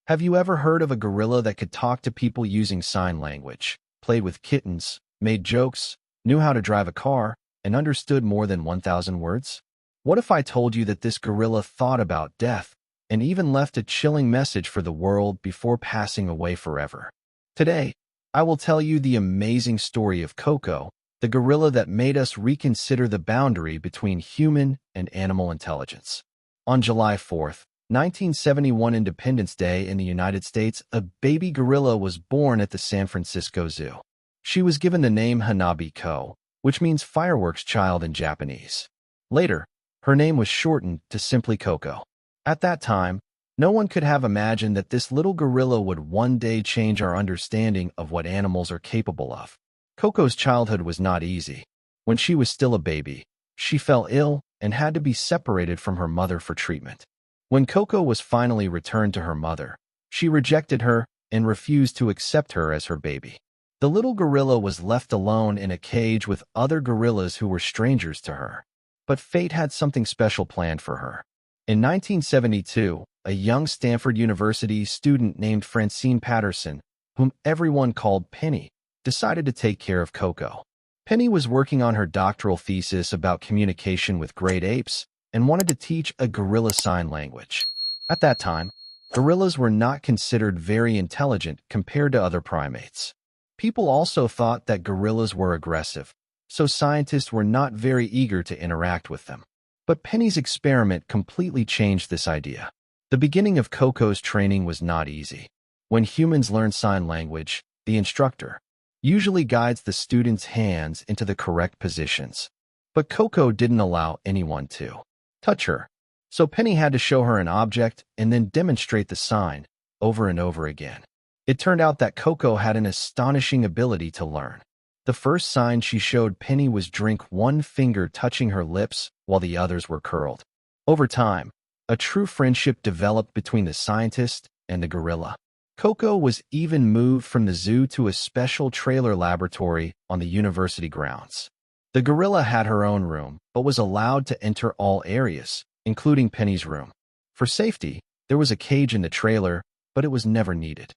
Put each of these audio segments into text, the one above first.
Have you ever heard of a gorilla that could talk to people using sign language, played with kittens, made jokes, knew how to drive a car, and understood more than 1,000 words? What if I told you that this gorilla thought about death and even left a chilling message for the world before passing away forever? Today, I will tell you the amazing story of Koko, the gorilla that made us reconsider the boundary between human and animal intelligence. On July 4th, 1971, Independence Day in the United States, a baby gorilla was born at the San Francisco Zoo. She was given the name Hanabi-ko, which means fireworks child in Japanese. Later, her name was shortened to simply Koko. At that time, no one could have imagined that this little gorilla would one day change our understanding of what animals are capable of. Koko's childhood was not easy. When she was still a baby, she fell ill and had to be separated from her mother for treatment. When Koko was finally returned to her mother, she rejected her and refused to accept her as her baby. The little gorilla was left alone in a cage with other gorillas who were strangers to her. But fate had something special planned for her. In 1972, a young Stanford University student named Francine Patterson, whom everyone called Penny, decided to take care of Koko. Penny was working on her doctoral thesis about communication with great apes and wanted to teach a gorilla sign language. At that time, gorillas were not considered very intelligent compared to other primates. People also thought that gorillas were aggressive, so scientists were not very eager to interact with them. But Penny's experiment completely changed this idea. The beginning of Koko's training was not easy. When humans learn sign language, the instructor usually guides the student's hands into the correct positions. But Koko didn't allow anyone to touch her, so Penny had to show her an object and then demonstrate the sign over and over again. It turned out that Koko had an astonishing ability to learn. The first sign she showed Penny was drink, one finger touching her lips while the others were curled. Over time, a true friendship developed between the scientist and the gorilla. Koko was even moved from the zoo to a special trailer laboratory on the university grounds. The gorilla had her own room, but was allowed to enter all areas, including Penny's room. For safety, there was a cage in the trailer, but it was never needed.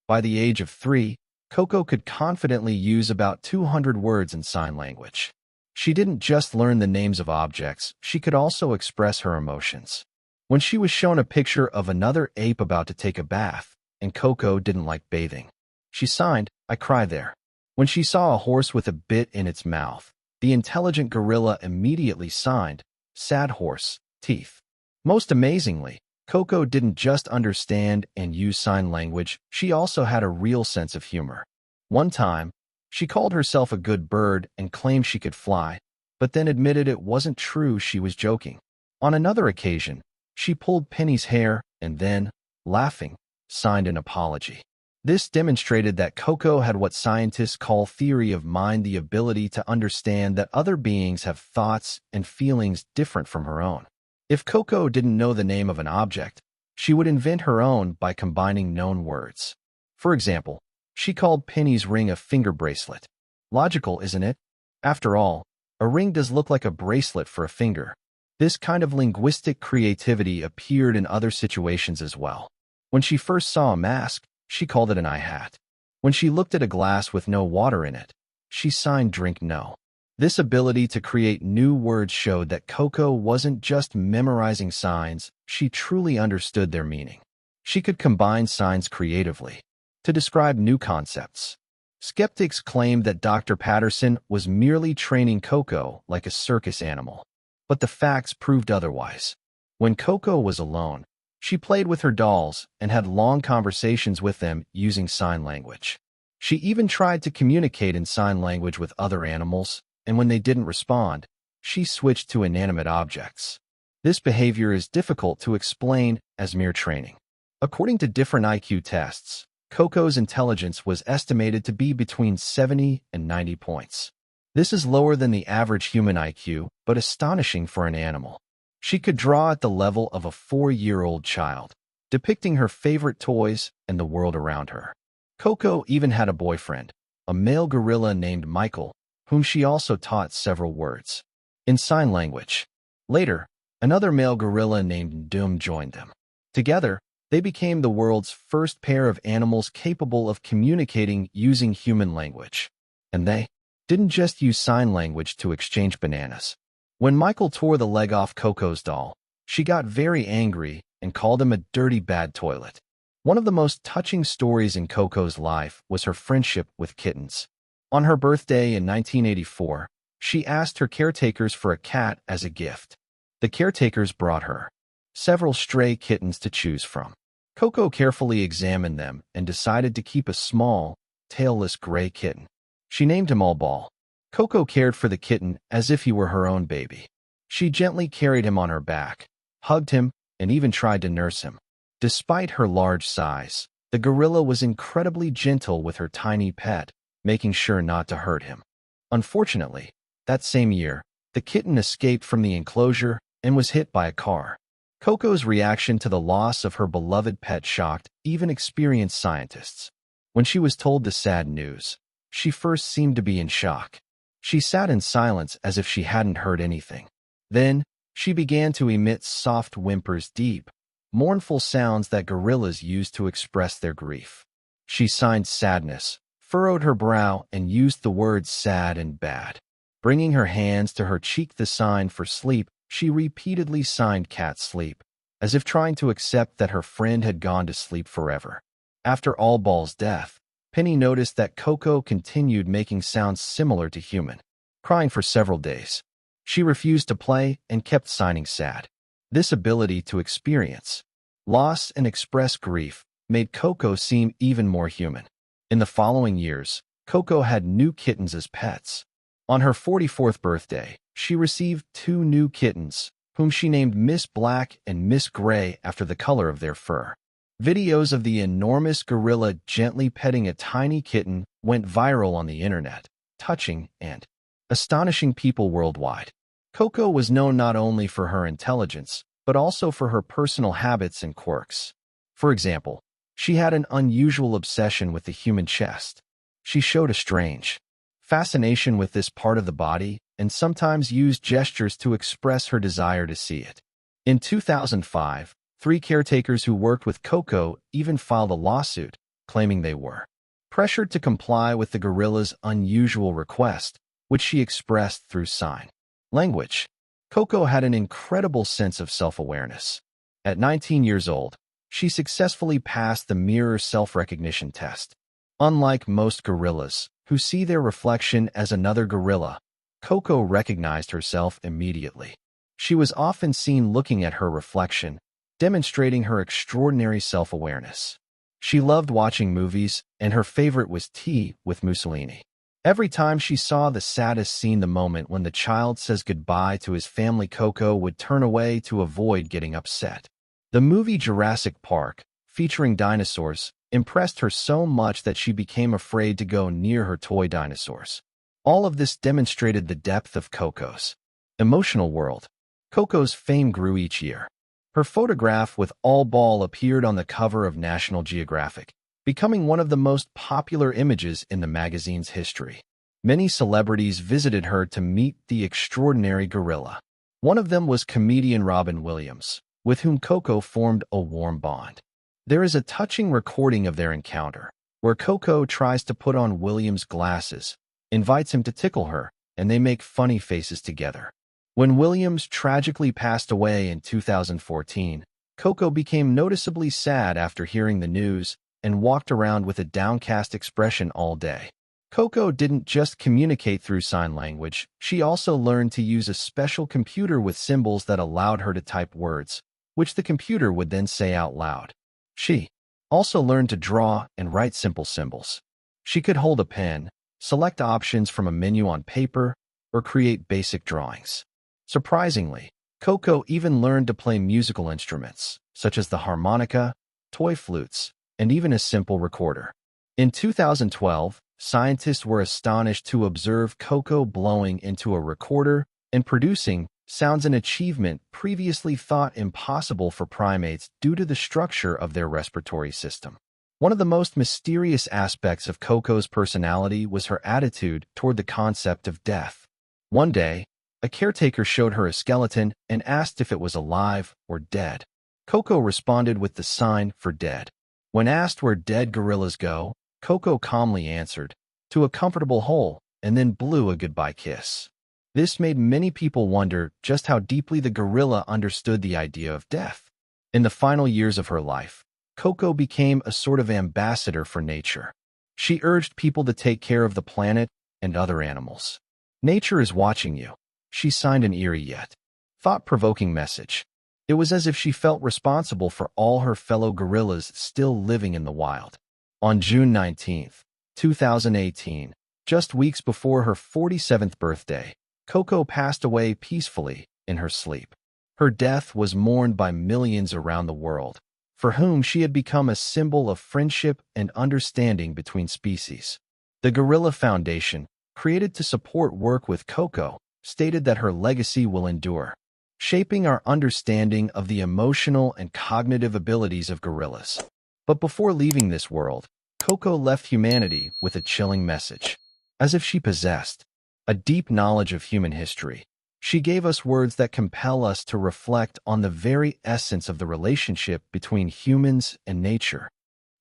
By the age of 3, Koko could confidently use about 200 words in sign language. She didn't just learn the names of objects, she could also express her emotions. When she was shown a picture of another ape about to take a bath, and Koko didn't like bathing, she signed, "I cry there." When she saw a horse with a bit in its mouth, the intelligent gorilla immediately signed, "Sad horse, teeth." Most amazingly, Koko didn't just understand and use sign language, she also had a real sense of humor. One time, she called herself a good bird and claimed she could fly, but then admitted it wasn't true, she was joking. On another occasion, she pulled Penny's hair and then, laughing, signed an apology. This demonstrated that Koko had what scientists call theory of mind, the ability to understand that other beings have thoughts and feelings different from her own. If Koko didn't know the name of an object, she would invent her own by combining known words. For example, she called Penny's ring a finger bracelet. Logical, isn't it? After all, a ring does look like a bracelet for a finger. This kind of linguistic creativity appeared in other situations as well. When she first saw a mask, she called it an eye hat. When she looked at a glass with no water in it, she signed "drink no." This ability to create new words showed that Koko wasn't just memorizing signs, she truly understood their meaning. She could combine signs creatively to describe new concepts. Skeptics claimed that Dr. Patterson was merely training Koko like a circus animal, but the facts proved otherwise. When Koko was alone, she played with her dolls and had long conversations with them using sign language. She even tried to communicate in sign language with other animals, and when they didn't respond, she switched to inanimate objects. This behavior is difficult to explain as mere training. According to different IQ tests, Koko's intelligence was estimated to be between 70 and 90 points. This is lower than the average human IQ, but astonishing for an animal. She could draw at the level of a 4-year-old child, depicting her favorite toys and the world around her. Koko even had a boyfriend, a male gorilla named Michael, whom she also taught several words in sign language. Later, another male gorilla named Doom joined them. Together, They became the world's first pair of animals capable of communicating using human language. And they didn't just use sign language to exchange bananas. When Michael tore the leg off Coco's doll, she got very angry and called him a dirty bad toilet. One of the most touching stories in Coco's life was her friendship with kittens. On her birthday in 1984, she asked her caretakers for a cat as a gift. The caretakers brought her several stray kittens to choose from. Koko carefully examined them and decided to keep a small, tailless gray kitten. She named him All Ball. Koko cared for the kitten as if he were her own baby. She gently carried him on her back, hugged him, and even tried to nurse him. Despite her large size, the gorilla was incredibly gentle with her tiny pet, making sure not to hurt him. Unfortunately, that same year, the kitten escaped from the enclosure and was hit by a car. Koko's reaction to the loss of her beloved pet shocked even experienced scientists. When she was told the sad news, she first seemed to be in shock. She sat in silence as if she hadn't heard anything. Then, she began to emit soft whimpers, deep, mournful sounds that gorillas use to express their grief. She signed sadness, furrowed her brow, and used the words sad and bad. Bringing her hands to her cheek, the sign for sleep, she repeatedly signed cat sleep, as if trying to accept that her friend had gone to sleep forever. After All Ball's death, Penny noticed that Koko continued making sounds similar to human, crying for several days. She refused to play and kept signing sad. This ability to experience loss and express grief made Koko seem even more human. In the following years, Koko had new kittens as pets. On her 44th birthday, she received 2 new kittens, whom she named Miss Black and Miss Gray after the color of their fur. Videos of the enormous gorilla gently petting a tiny kitten went viral on the internet, touching and astonishing people worldwide. Koko was known not only for her intelligence, but also for her personal habits and quirks. For example, she had an unusual obsession with the human chest. She showed a strange fascination with this part of the body and sometimes used gestures to express her desire to see it. In 2005, 3 caretakers who worked with Koko even filed a lawsuit, claiming they were pressured to comply with the gorilla's unusual request, which she expressed through sign language. Koko had an incredible sense of self-awareness. At 19 years old, she successfully passed the mirror self-recognition test. Unlike most gorillas, who see their reflection as another gorilla, Koko recognized herself immediately. She was often seen looking at her reflection, demonstrating her extraordinary self-awareness. She loved watching movies, and her favorite was Tea with Mussolini. Every time she saw the saddest scene, the moment when the child says goodbye to his family, Koko would turn away to avoid getting upset. The movie Jurassic Park, featuring dinosaurs, impressed her so much that she became afraid to go near her toy dinosaurs. All of this demonstrated the depth of Koko's emotional world. Koko's fame grew each year. Her photograph with All Ball appeared on the cover of National Geographic, becoming one of the most popular images in the magazine's history. Many celebrities visited her to meet the extraordinary gorilla. One of them was comedian Robin Williams, with whom Koko formed a warm bond. There is a touching recording of their encounter, where Koko tries to put on Williams' glasses, invites him to tickle her, and they make funny faces together. When Williams tragically passed away in 2014, Koko became noticeably sad after hearing the news and walked around with a downcast expression all day. Koko didn't just communicate through sign language, she also learned to use a special computer with symbols that allowed her to type words, which the computer would then say out loud. She also learned to draw and write simple symbols. She could hold a pen, select options from a menu on paper, or create basic drawings. Surprisingly, Koko even learned to play musical instruments, such as the harmonica, toy flutes, and even a simple recorder. In 2012, scientists were astonished to observe Koko blowing into a recorder and producing sounds, an achievement previously thought impossible for primates due to the structure of their respiratory system. One of the most mysterious aspects of Koko's personality was her attitude toward the concept of death. One day, a caretaker showed her a skeleton and asked if it was alive or dead. Koko responded with the sign for dead. When asked where dead gorillas go, Koko calmly answered, to a comfortable hole, and then blew a goodbye kiss. This made many people wonder just how deeply the gorilla understood the idea of death. In the final years of her life, Koko became a sort of ambassador for nature. She urged people to take care of the planet and other animals. Nature is watching you. She signed an eerie yet thought-provoking message. It was as if she felt responsible for all her fellow gorillas still living in the wild. On June 19, 2018, just weeks before her 47th birthday, Koko passed away peacefully in her sleep. Her death was mourned by millions around the world, for whom she had become a symbol of friendship and understanding between species. The Gorilla Foundation, created to support work with Koko, stated that her legacy will endure, shaping our understanding of the emotional and cognitive abilities of gorillas. But before leaving this world, Koko left humanity with a chilling message. As if she possessed a deep knowledge of human history, she gave us words that compel us to reflect on the very essence of the relationship between humans and nature.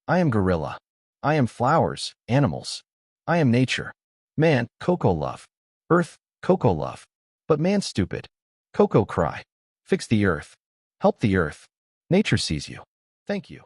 I am gorilla. I am flowers, animals. I am nature. Man, Koko love. Earth, Koko love. But man stupid. Koko cry. Fix the earth. Help the earth. Nature sees you. Thank you.